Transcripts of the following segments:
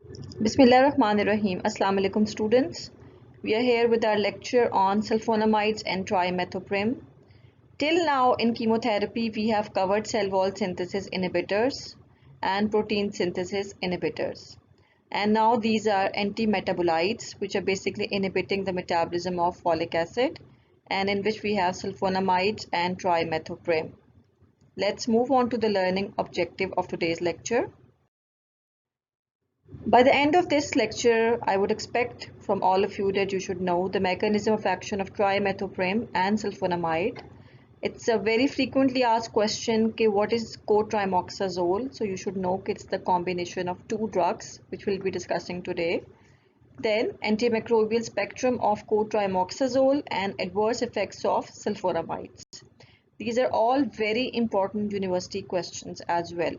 Bismillahirrahmanirrahim. Assalamu alaikum students. We are here with our lecture on sulfonamides and trimethoprim. Till now in chemotherapy we have covered cell wall synthesis inhibitors and protein synthesis inhibitors. And now these are antimetabolites which are basically inhibiting the metabolism of folic acid and in which we have sulfonamides and trimethoprim. Let's move on to the learning objective of today's lecture. By the end of this lecture, I would expect from all of you that you should know the mechanism of action of trimethoprim and sulfonamide. It's a very frequently asked question, okay, what is cotrimoxazole? So you should know it's the combination of two drugs, which we'll be discussing today. Then antimicrobial spectrum of cotrimoxazole and adverse effects of sulfonamides. These are all very important university questions as well.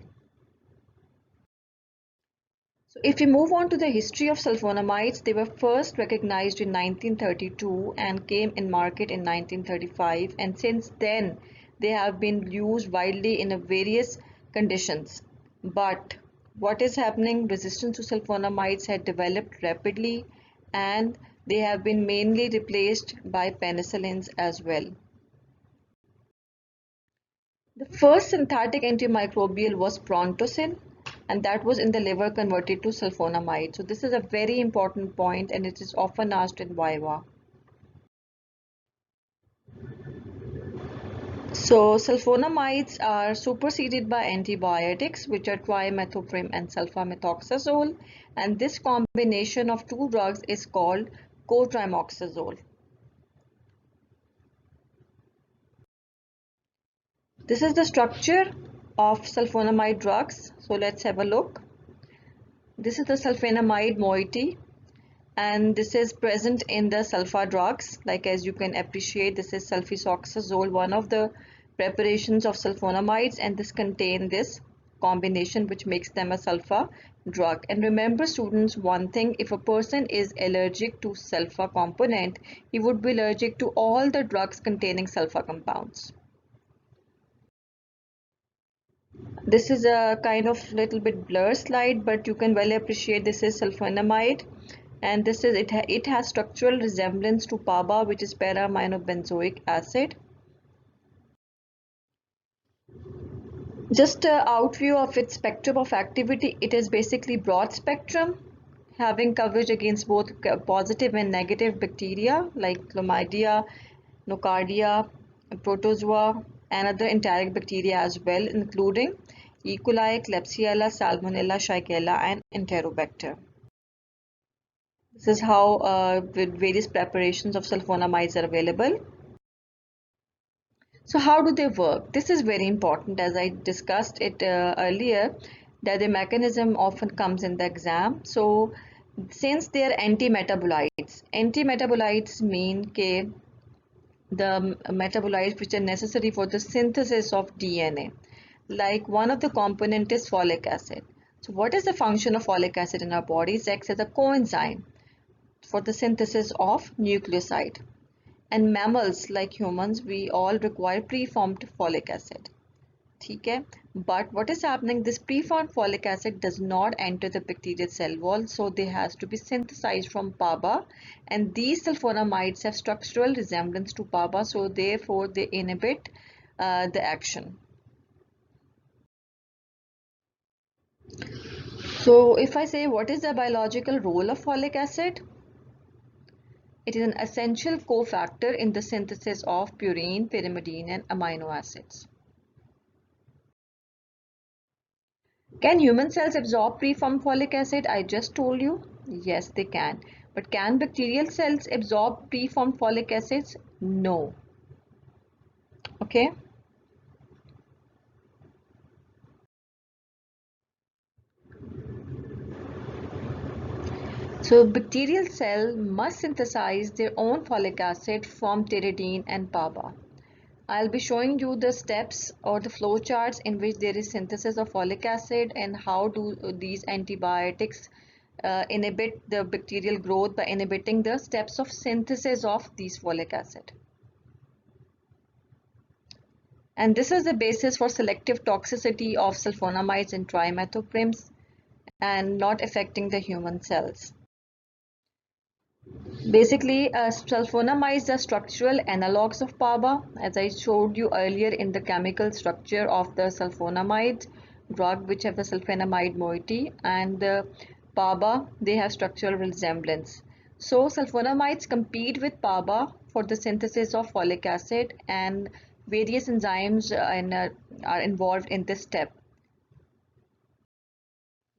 So if we move on to the history of sulfonamides, they were first recognized in 1932 and came in market in 1935, and since then they have been used widely in various conditions. But what is happening? Resistance to sulfonamides had developed rapidly and they have been mainly replaced by penicillins as well. The first synthetic antimicrobial was prontocin, and that was in the liver converted to sulfonamide. So this is a very important point and it is often asked in viva. So sulfonamides are superseded by antibiotics which are trimethoprim and sulfamethoxazole, and this combination of two drugs is called cotrimoxazole. This is the structure of sulfonamide drugs. So let's have a look. This is the sulfonamide moiety and this is present in the sulfa drugs. Like as you can appreciate, this is sulfamethoxazole, one of the preparations of sulfonamides, and this contain this combination which makes them a sulfa drug. And remember students, one thing, if a person is allergic to sulfa component, he would be allergic to all the drugs containing sulfa compounds. This is a kind of little bit blur slide, but you can well appreciate this is sulfonamide, and this is it has structural resemblance to PABA, which is para-aminobenzoic acid. Just an outview of its spectrum of activity. It is basically broad spectrum, having coverage against both positive and negative bacteria like chlamydia, nocardia, protozoa, and other enteric bacteria as well, including E. coli, Klebsiella, Salmonella, Shigella, and Enterobacter. This is how with various preparations of sulfonamides are available. So how do they work? This is very important, as I discussed it earlier, that the mechanism often comes in the exam. So since they are antimetabolites mean the metabolites which are necessary for the synthesis of DNA. Like one of the component is folic acid. So what is the function of folic acid in our bodies? It acts as a coenzyme for the synthesis of nucleoside. And mammals like humans, we all require preformed folic acid. Okay? But what is happening? This preformed folic acid does not enter the bacterial cell wall, so they has to be synthesized from PABA, and these sulfonamides have structural resemblance to PABA, so therefore they inhibit the action. So if I say what is the biological role of folic acid? It is an essential cofactor in the synthesis of purine, pyrimidine, and amino acids. Can human cells absorb preformed folic acid? I just told you. Yes, they can. But can bacterial cells absorb preformed folic acids? No. Okay. So bacterial cell must synthesize their own folic acid from pyridine and PABA. I'll be showing you the steps or the flow charts in which there is synthesis of folic acid and how do these antibiotics inhibit the bacterial growth by inhibiting the steps of synthesis of these folic acid. And this is the basis for selective toxicity of sulfonamides and trimethoprim. and not affecting the human cells. Basically, sulfonamides are structural analogs of PABA, as I showed you earlier in the chemical structure of the sulfonamide drug, which have the sulfonamide moiety, and the PABA, they have structural resemblance. So sulfonamides compete with PABA for the synthesis of folic acid, and various enzymes are involved in this step.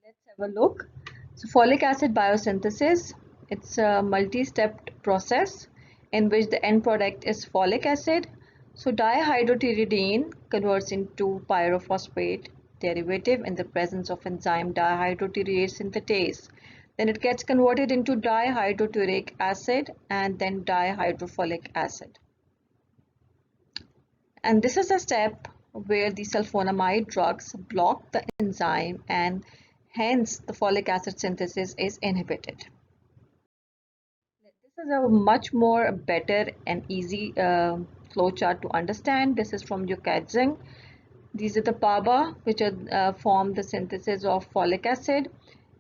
Let's have a look. So folic acid biosynthesis, it's a multi-stepped process in which the end product is folic acid. So dihydropyridine converts into pyrophosphate derivative in the presence of enzyme dihydrotyrease synthetase. Then it gets converted into dihydroturic acid and then dihydrofolic acid. And this is a step where the sulfonamide drugs block the enzyme, and hence the folic acid synthesis is inhibited. This is a much more better and easy flowchart to understand. This is from Eucadzing. These are the PABA, which are form the synthesis of folic acid.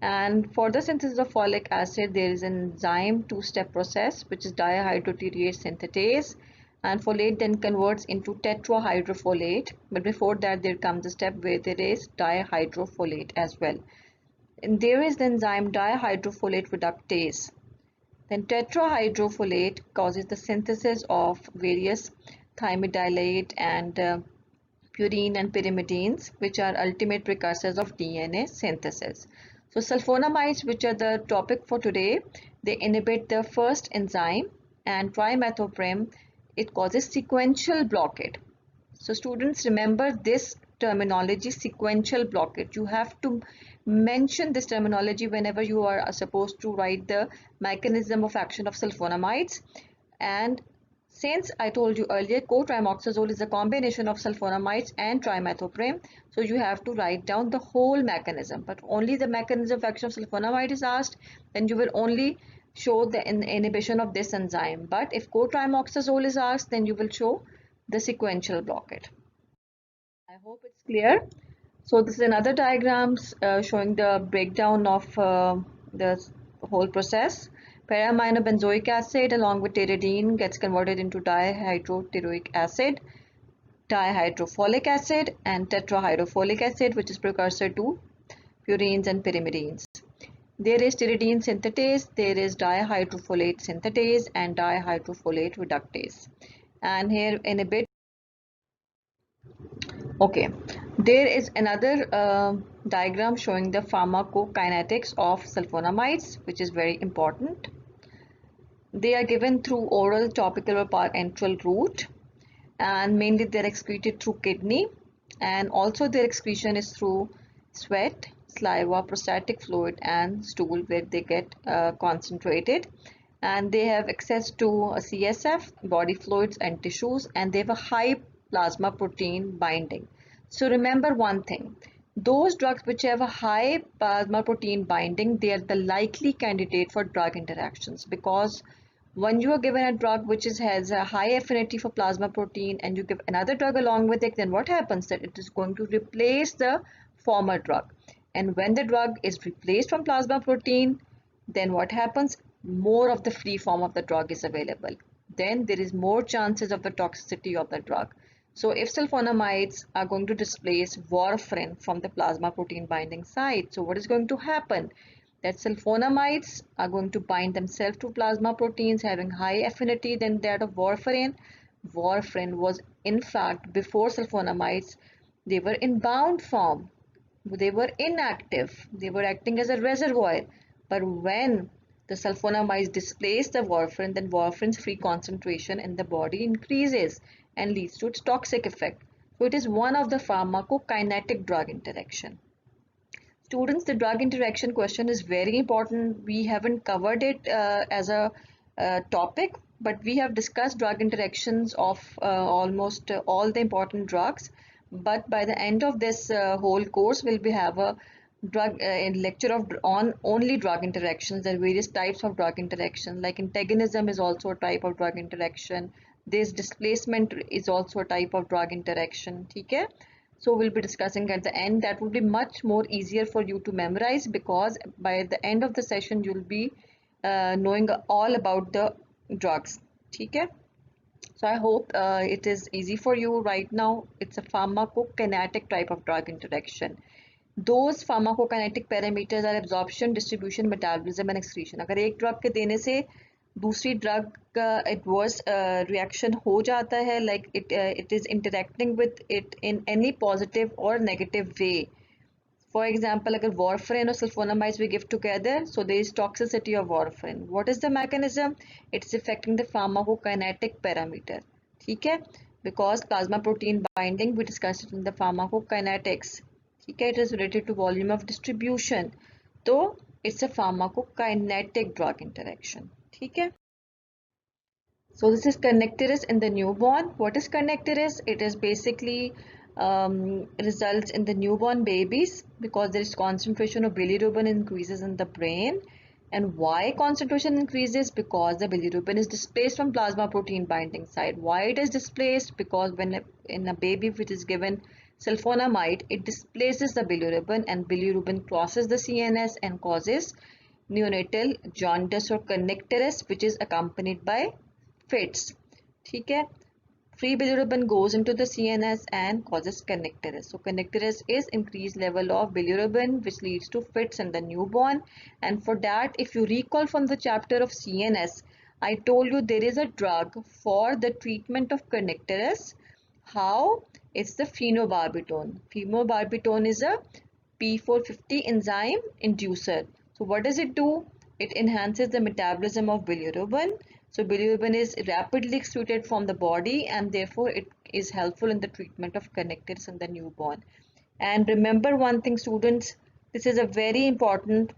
And for the synthesis of folic acid, there is an enzyme two-step process, which is dihydrotyrease synthetase. And folate then converts into tetrahydrofolate. But before that, there comes a step where there is dihydrofolate as well. And there is the enzyme dihydrofolate reductase. Then tetrahydrofolate causes the synthesis of various thymidylate and purine and pyrimidines, which are ultimate precursors of DNA synthesis. So sulfonamides, which are the topic for today, they inhibit the first enzyme, and trimethoprim, it causes sequential blockade. So students, remember this terminology, sequential blockade. You have to mention this terminology whenever you are supposed to write the mechanism of action of sulfonamides. And since I told you earlier, cotrimoxazole is a combination of sulfonamides and trimethoprim, so you have to write down the whole mechanism. But only the mechanism of action of sulfonamide is asked, then you will only show the inhibition of this enzyme. But if cotrimoxazole is asked, then you will show the sequential blockade. I hope it's clear. So this is another diagram showing the breakdown of the whole process. Para-aminobenzoic acid along with pyridine gets converted into dihydrotoroic acid, dihydrofolic acid, and tetrahydrofolic acid, which is precursor to purines and pyrimidines. There is pyridine synthetase, there is dihydrofolate synthetase, and dihydrofolate reductase. And here inhibit. Okay, there is another diagram showing the pharmacokinetics of sulfonamides, which is very important. They are given through oral, topical, or parenteral route, and mainly they're excreted through kidney, and also their excretion is through sweat, saliva, prostatic fluid, and stool, where they get concentrated. And they have access to CSF, body fluids, and tissues, and they have a high plasma protein binding. So remember one thing, those drugs which have a high plasma protein binding, they are the likely candidate for drug interactions, because when you are given a drug which has a high affinity for plasma protein and you give another drug along with it, then what happens? That it is going to replace the former drug. And when the drug is replaced from plasma protein, then what happens? More of the free form of the drug is available. Then there is more chances of the toxicity of the drug. So if sulfonamides are going to displace warfarin from the plasma protein binding site, so what is going to happen? That sulfonamides are going to bind themselves to plasma proteins having high affinity than that of warfarin. Warfarin was, in fact, before sulfonamides, they were in bound form. They were inactive. They were acting as a reservoir. But when the sulfonamides displace the warfarin, then warfarin's free concentration in the body increases and leads to its toxic effect. So it is one of the pharmacokinetic drug interaction. Students, the drug interaction question is very important. We haven't covered it as a topic, but we have discussed drug interactions of almost all the important drugs. But by the end of this whole course, we'll have a drug lecture on only drug interactions. There are various types of drug interaction, like antagonism is also a type of drug interaction. This displacement is also a type of drug interaction. Okay? So we'll be discussing at the end. That will be much more easier for you to memorize, because by the end of the session you'll be knowing all about the drugs. Okay? So I hope it is easy for you right now. It's a pharmacokinetic type of drug interaction. Those pharmacokinetic parameters are absorption, distribution, metabolism and excretion. अगर एक drug के देने से दूसरी drug का adverse reaction हो जाता है, like it is interacting with it in any positive or negative way. For example, अगर warfarin or sulfonamides we give together, so there is toxicity of warfarin. What is the mechanism? It's affecting the pharmacokinetic parameter. ठीक है? Because plasma protein binding, we discussed it in the pharmacokinetics. ठीक है? It is related to volume of distribution. So it's a pharmacokinetic drug interaction. ठीक है? So this is kernicterus in the newborn. What is kernicterus? It is basically results in the newborn babies because there is concentration of bilirubin increases in the brain. And why concentration increases? Because the bilirubin is displaced from plasma protein binding site. Why it is displaced? Because when in a baby which is given sulfonamide, it displaces the bilirubin and bilirubin crosses the CNS and causes neonatal jaundice or kernicterus, which is accompanied by fits. ठीक है? Free bilirubin goes into the CNS and causes kernicterus. So kernicterus is increased level of bilirubin which leads to fits in the newborn. And for that, if you recall from the chapter of CNS, I told you there is a drug for the treatment of kernicterus. How? It's the phenobarbital. Phenobarbital is a P450 enzyme inducer. So what does it do? It enhances the metabolism of bilirubin. So bilirubin is rapidly excreted from the body and therefore it is helpful in the treatment of kernicterus in the newborn. And remember one thing, students, this is a very important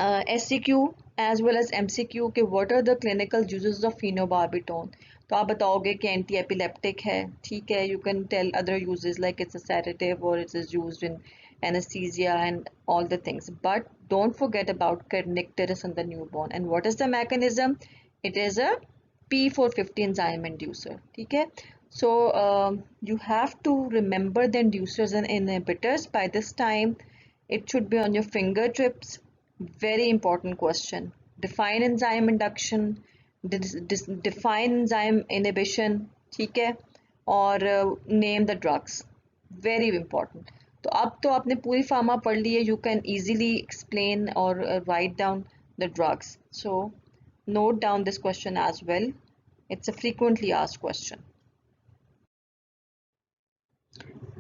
SCQ as well as MCQ कि what are the clinical uses of phenobarbital. तो आप बताओगे कि anti epileptic है, ठीक है, you can tell other uses like it's a sedative or it is used in anesthesia and all the things, but don't forget about kernicterus in the newborn. And what is the mechanism? It is a P450 enzyme inducer. ठीक है? So you have to remember the inducers and inhibitors. By this time it should be on your fingertips. Very important question. Define enzyme induction, define enzyme inhibition, ठीक है, और name the drugs. Very important. तो अब तो आपने पूरी pharma पढ़ ली है. You can easily explain or write down the drugs. So note down this question as well. It's a frequently asked question.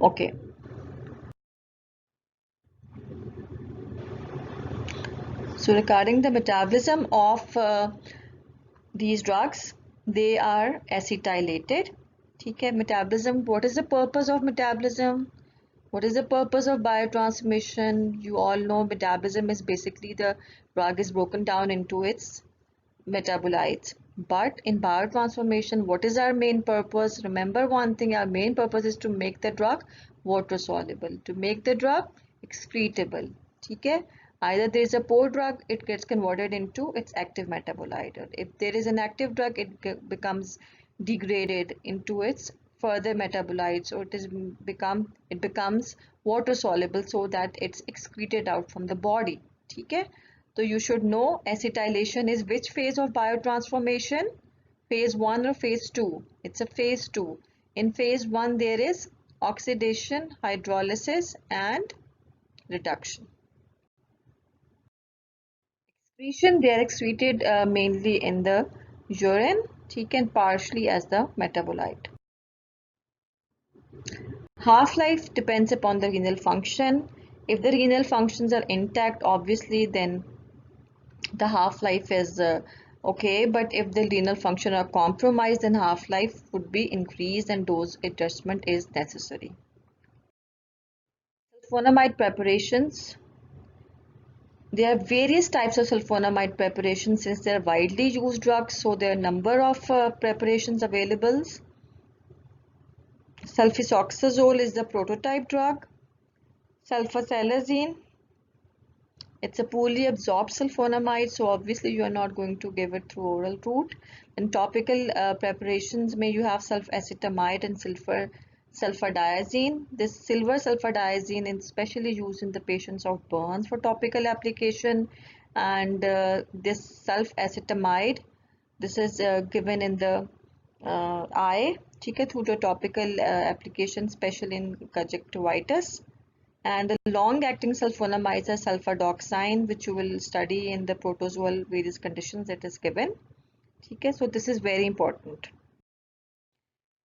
Okay. So regarding the metabolism of these drugs, they are acetylated. ठीक है, metabolism. What is the purpose of metabolism? What is the purpose of biotransmission? You all know metabolism is basically the drug is broken down into its metabolites. But in biotransformation, what is our main purpose? Remember one thing, our main purpose is to make the drug water soluble, to make the drug excretable. ठीक है? Either there is a poor drug, it gets converted into its active metabolite. Or if there is an active drug, it becomes degraded into its further metabolites, or it becomes water soluble so that it's excreted out from the body. ठीक है? So you should know acetylation is which phase of biotransformation? Phase 1 or phase 2? It's a phase 2. In phase 1 there is oxidation, hydrolysis and reduction. Excretion, they are excreted mainly in the urine, and partially as the metabolite. Half-life depends upon the renal function. If the renal functions are intact, obviously then the half-life is okay, but if the renal function are compromised, then half-life would be increased and dose adjustment is necessary. Sulfonamide preparations. There are various types of sulfonamide preparations since they are widely used drugs, so there are a number of preparations available. Sulfasalazine is the prototype drug. Sulfasalazine, it's a poorly absorbed sulfonamide, so obviously you are not going to give it through oral route. And topical preparations may you have sulfacetamide and sulfur Sulfadiazine. This silver sulfadiazine is specially used in the patients of burns for topical application. And this sulfacetamide, this is given in the eye, okay, through the topical application, especially in conjunctivitis. And the long-acting sulfonamides are sulfadoxine, which you will study in the protozoal various conditions that is given. Okay, so this is very important.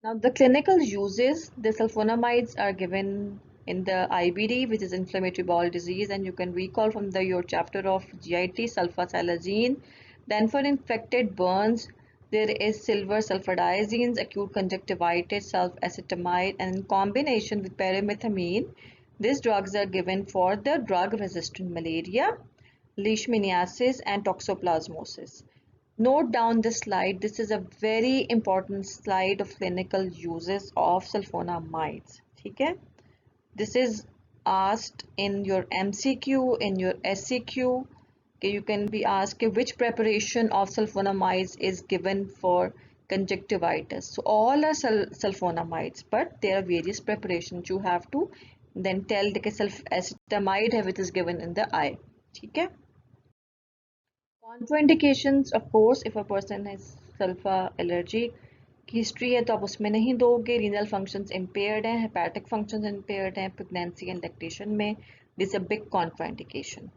Now the clinical uses, the sulfonamides are given in the IBD, which is inflammatory bowel disease, and you can recall from your chapter of GIT, sulfasalazine. Then for infected burns, there is silver sulfadiazines, acute conjunctivitis, sulfacetamide, and in combination with pyrimethamine, these drugs are given for the drug-resistant malaria, leishmaniasis, and toxoplasmosis. Note down this slide. This is a very important slide of clinical uses of sulfonamides. Okay? This is asked in your MCQ, in your SCQ. Okay, you can be asked which preparation of sulfonamides is given for conjunctivitis. So all are sulfonamides, but there are various preparations. You have to then tell the sulfacetamide which is given in the eye. Okay? Contraindications, of course, if a person has sulfa allergic history है तो आप उसमें नहीं दोगे. Renal functions impaired हैं, hepatic functions impaired हैं, pregnancy and lactation में. This is a big contraindication.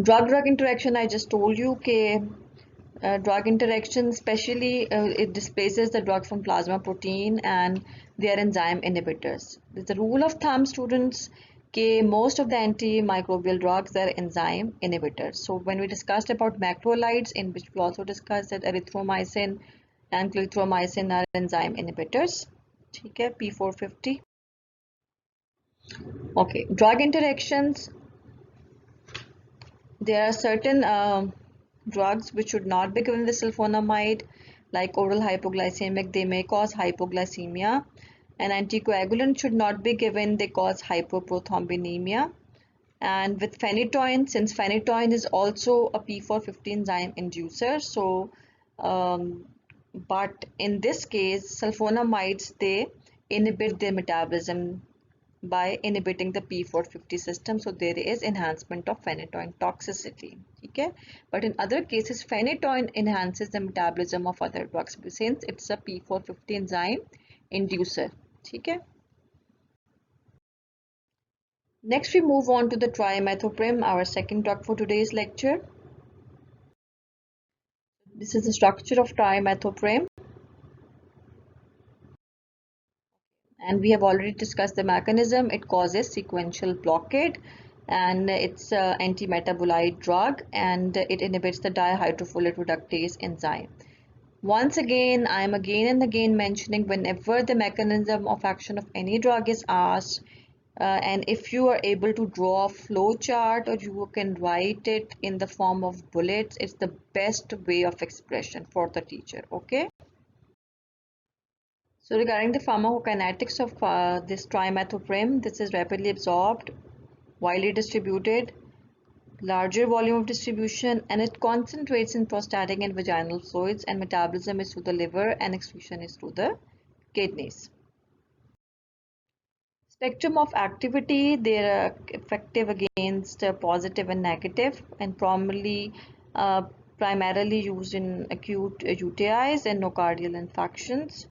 Drug-drug interaction, I just told you that drug interaction, especially it displaces the drug from plasma protein and they are enzyme inhibitors. There's a rule of thumb, students, most of the antimicrobial drugs are enzyme inhibitors. So when we discussed about macrolides, in which we also discussed that erythromycin and clarithromycin are enzyme inhibitors. Okay, P450. Okay, drug interactions. There are certain drugs which should not be given with sulfonamide, like oral hypoglycemic. They may cause hypoglycemia. An anticoagulant should not be given, they cause hypoprothrombinemia. And with phenytoin, since phenytoin is also a P450 enzyme inducer, so but in this case sulfonamides, they inhibit their metabolism by inhibiting the P450 system, so there is enhancement of phenytoin toxicity. Okay, but in other cases phenytoin enhances the metabolism of other drugs since it's a P450 enzyme inducer. Okay. Next we move on to the trimethoprim, our second drug for today's lecture. This is the structure of trimethoprim, and we have already discussed the mechanism. It causes sequential blockade and it's an anti-metabolite drug and it inhibits the dihydrofolate reductase enzyme. Once again, I am again and again mentioning whenever the mechanism of action of any drug is asked, and if you are able to draw a flow chart or you can write it in the form of bullets, it's the best way of expression for the teacher. Okay. So regarding the pharmacokinetics of this trimethoprim, this is rapidly absorbed, widely distributed, larger volume of distribution, and it concentrates in prostatic and vaginal fluids, and metabolism is through the liver and excretion is through the kidneys. Spectrum of activity, they are effective against positive and negative and primarily used in acute UTIs and nocardial infections.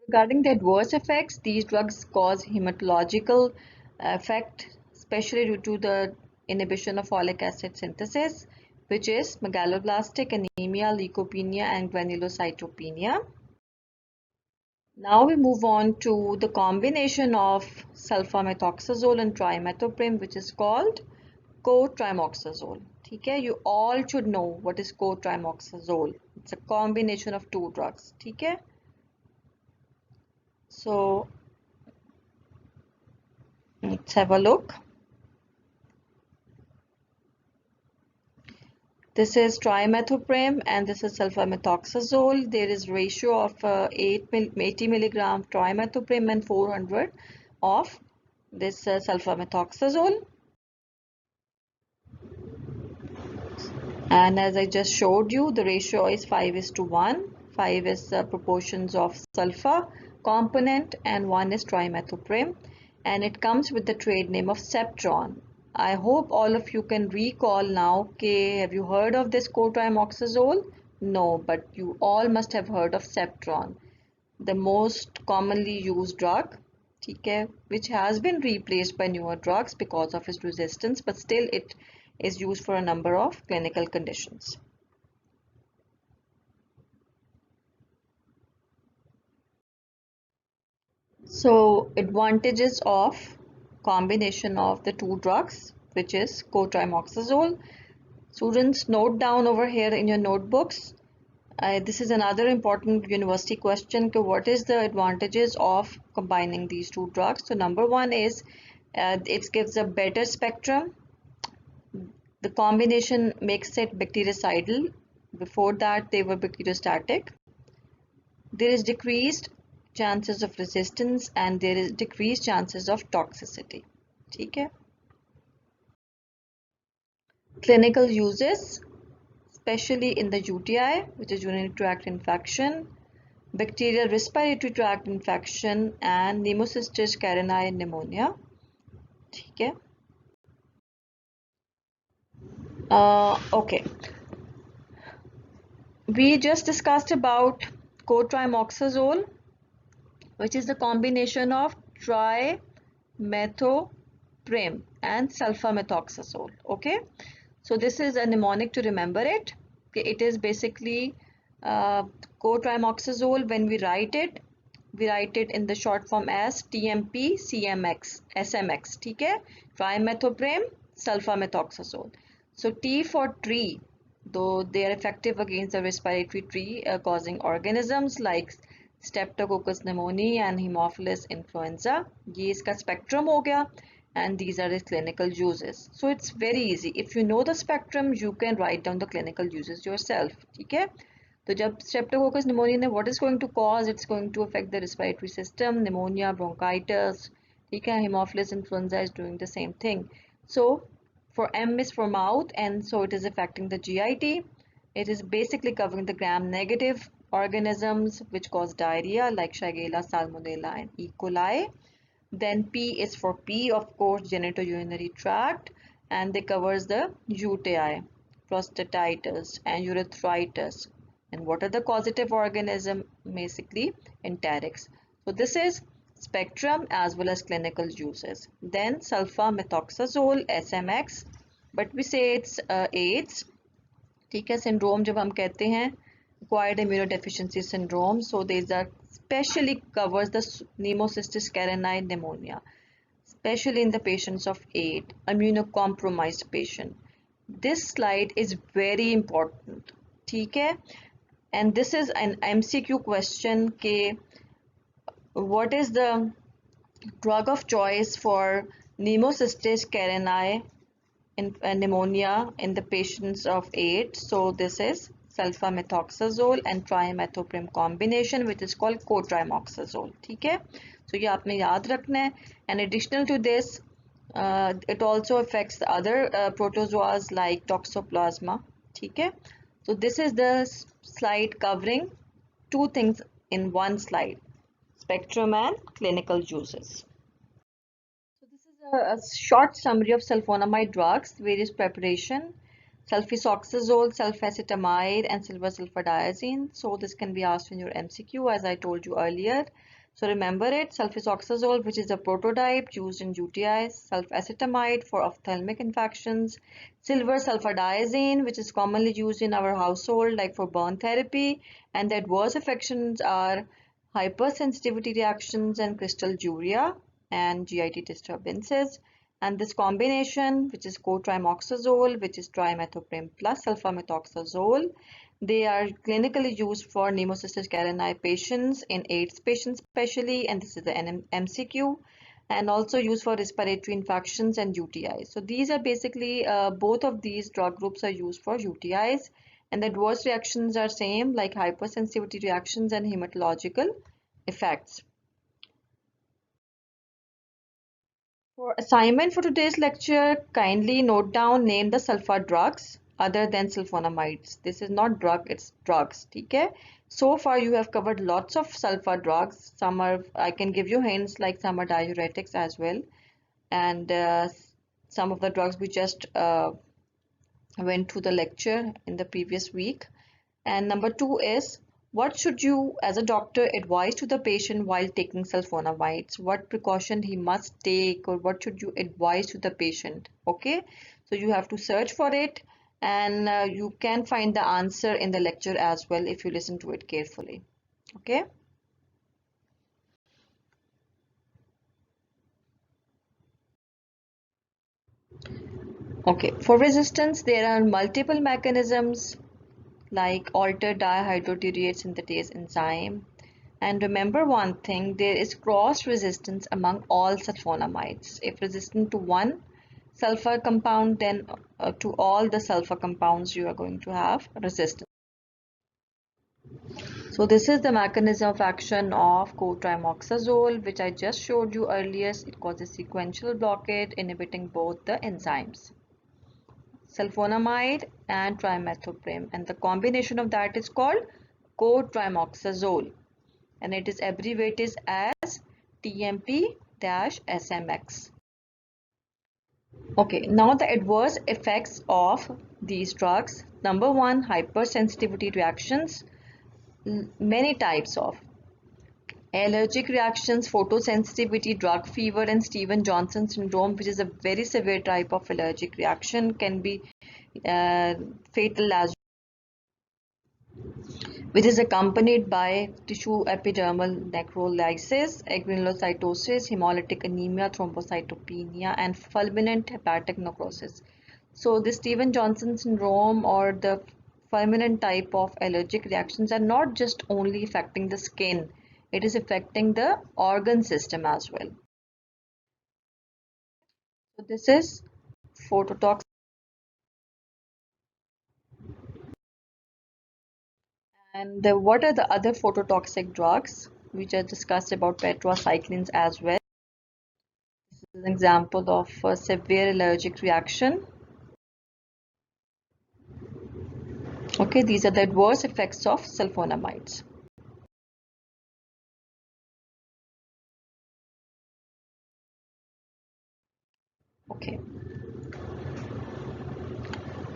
Regarding the adverse effects, these drugs cause hematological effect, especially due to the inhibition of folic acid synthesis, which is megaloblastic anemia, leukopenia, and granulocytopenia. Now we move on to the combination of sulfamethoxazole and trimethoprim, which is called cotrimoxazole. Okay, you all should know what is cotrimoxazole. It's a combination of two drugs. Okay. So let's have a look. This is trimethoprim and this is sulfamethoxazole. There is ratio of 80 milligram trimethoprim and 400 of this sulfamethoxazole. And as I just showed you, the ratio is 5:1. 5 is proportions of sulfur component, and 1 is trimethoprim, and it comes with the trade name of Septron. I hope all of you can recall now. Okay, have you heard of this cotrimoxazole? No, but you all must have heard of Septron, the most commonly used drug, okay, which has been replaced by newer drugs because of its resistance, but still it is used for a number of clinical conditions. So advantages of combination of the two drugs, which is cotrimoxazole. Students, note down over here in your notebooks. This is another important university question. What is the advantages of combining these two drugs? So number one is it gives a better spectrum. The combination makes it bactericidal. Before that, they were bacteriostatic. There is decreased chances of resistance and there is decreased chances of toxicity. Okay. Clinical uses, especially in the UTI, which is urinary tract infection, bacterial respiratory tract infection, and Pneumocystis carinii pneumonia. Okay. Okay. We just discussed about cotrimoxazole, which is the combination of trimethoprim and sulfamethoxazole. Okay, so this is a mnemonic to remember it. Okay, it is basically cotrimoxazole. When we write it in the short form as TMP CMX SMX. Okay, trimethoprim sulfamethoxazole. So T for tree, though they are effective against the respiratory tree causing organisms like Streptococcus pneumoniae and Haemophilus influenza. ये इसका spectrum हो गया, and these are its clinical uses. So it's very easy. If you know the spectrum, you can write down the clinical uses yourself. ठीक है? तो जब Streptococcus pneumoniae what is going to cause? It's going to affect the respiratory system, pneumonia, bronchitis. ठीक है? Haemophilus influenza is doing the same thing. So for M is for mouth, and so it is affecting the GIT. It is basically covering the gram-negative organisms which cause diarrhea like Shigella, Salmonella, and E. coli. Then P is for P, of course, genitourinary tract, and it covers the UTI, prostatitis, and urethritis. And what are the causative organism? Basically, enterics. So this is spectrum as well as clinical uses. Then sulfamethoxazole, SMX, but we say it's AIDS. ठीक है, syndrome जब हम कहते हैं acquired immunodeficiency syndrome, so these are specially covers the Pneumocystis carinii pneumonia, especially in the patients of AIDS, immunocompromised patient. This slide is very important. ठीक है, and this is an MCQ question के what is the drug of choice for Pneumocystis carinii in pneumonia in the patients of AIDS? So this is sulfamethoxazole and trimethoprim combination, which is called cotrimoxazole. ठीक है, so ये आपने याद रखना है. And additional to this, it also affects the other protozoas like toxoplasma. ठीक है, so this is the slide covering two things in one slide: spectrum and clinical uses. So this is a short summary of sulfonamide drugs, various preparation, sulfoxazole, sulfacetamide, and silver sulfadiazine. So this can be asked in your MCQ as I told you earlier. So remember it: sulfoxazole, which is a prototype used in UTIs, sulfacetamide for ophthalmic infections, silver sulfadiazine, which is commonly used in our household like for burn therapy, and the adverse affections are hypersensitivity reactions and crystalluria and GIT disturbances. And this combination, which is cotrimoxazole, which is trimethoprim plus sulfamethoxazole, they are clinically used for Pneumocystis carinii patients, in AIDS patients especially, and this is the MCQ, and also used for respiratory infections and UTIs. So these are basically, both of these drug groups are used for UTIs, and the adverse reactions are same like hypersensitivity reactions and hematological effects. For assignment for today's lecture, kindly note down, name the sulfa drugs. other than sulfonamides. This is not drug, it's drugs. Okay. So far you have covered lots of sulfur drugs. Some are, I can give you hints, like some are diuretics as well, and some of the drugs we just went through the lecture in the previous week. And number two is, what should you as a doctor advise to the patient while taking sulfonamides? What precaution he must take, or what should you advise to the patient? Okay, so you have to search for it, and you can find the answer in the lecture as well if you listen to it carefully. Okay. Okay, for resistance there are multiple mechanisms like altered dihydroterate synthetase enzyme. And remember one thing, there is cross resistance among all sulfonamides. If resistant to one sulfur compound, then to all the sulfur compounds you are going to have resistance. So this is the mechanism of action of cotrimoxazole, which I just showed you earlier. It causes sequential blockade, inhibiting both the enzymes, sulfonamide and trimethoprim, and the combination of that is called cotrimoxazole, and it is abbreviated as TMP-SMX. Okay, now the adverse effects of these drugs. Number one, hypersensitivity reactions. Many types of allergic reactions, photosensitivity, drug fever, and Stevens-Johnson syndrome, which is a very severe type of allergic reaction, can be fatal as, which is accompanied by tissue epidermal necrolysis, granulocytosis, hemolytic anemia, thrombocytopenia, and fulminant hepatic necrosis. So the Stevens-Johnson syndrome or the fulminant type of allergic reactions are not just only affecting the skin, it is affecting the organ system as well. So this is phototoxic. And what are the other phototoxic drugs? We just discussed about tetracyclines as well. This is an example of a severe allergic reaction. Okay, these are the adverse effects of sulfonamides. Okay.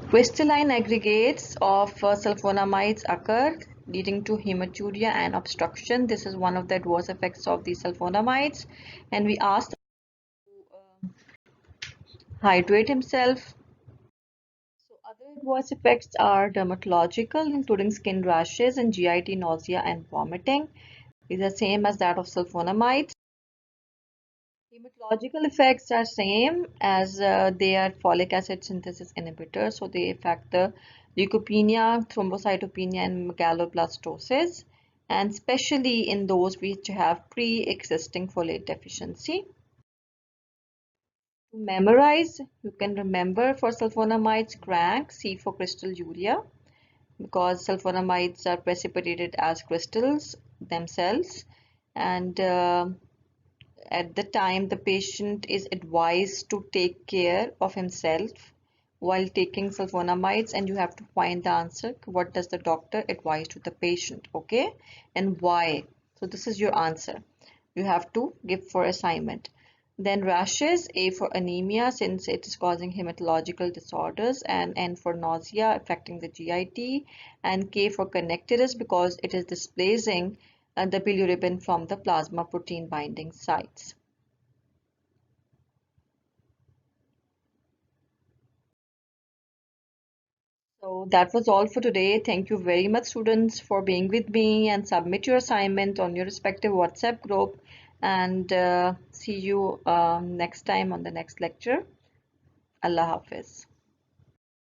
Crystalline aggregates of sulfonamides occur, leading to hematuria and obstruction. This is one of the adverse effects of the sulfonamides. And we asked to hydrate himself. So other adverse effects are dermatological, including skin rashes and GIT, nausea and vomiting. Is the same as that of sulfonamides. Hematological effects are same as they are folic acid synthesis inhibitors, so they affect the leukopenia, thrombocytopenia, and megaloblastosis, and especially in those which have pre-existing folate deficiency. To memorize, you can remember for sulfonamides, crank, C for crystal urea, because sulfonamides are precipitated as crystals themselves, and at the time the patient is advised to take care of himself while taking sulfonamides, and you have to find the answer. What does the doctor advise to the patient? Okay, and why? So this is your answer. You have to give for assignment. Then rashes, A for anemia since it is causing hematological disorders, and N for nausea affecting the GIT, and K for kernicterus because it is displacing the bilirubin from the plasma protein binding sites. So that was all for today. Thank you very much, students, for being with me, and submit your assignment on your respective WhatsApp group, and see you next time on the next lecture. Allah Hafiz.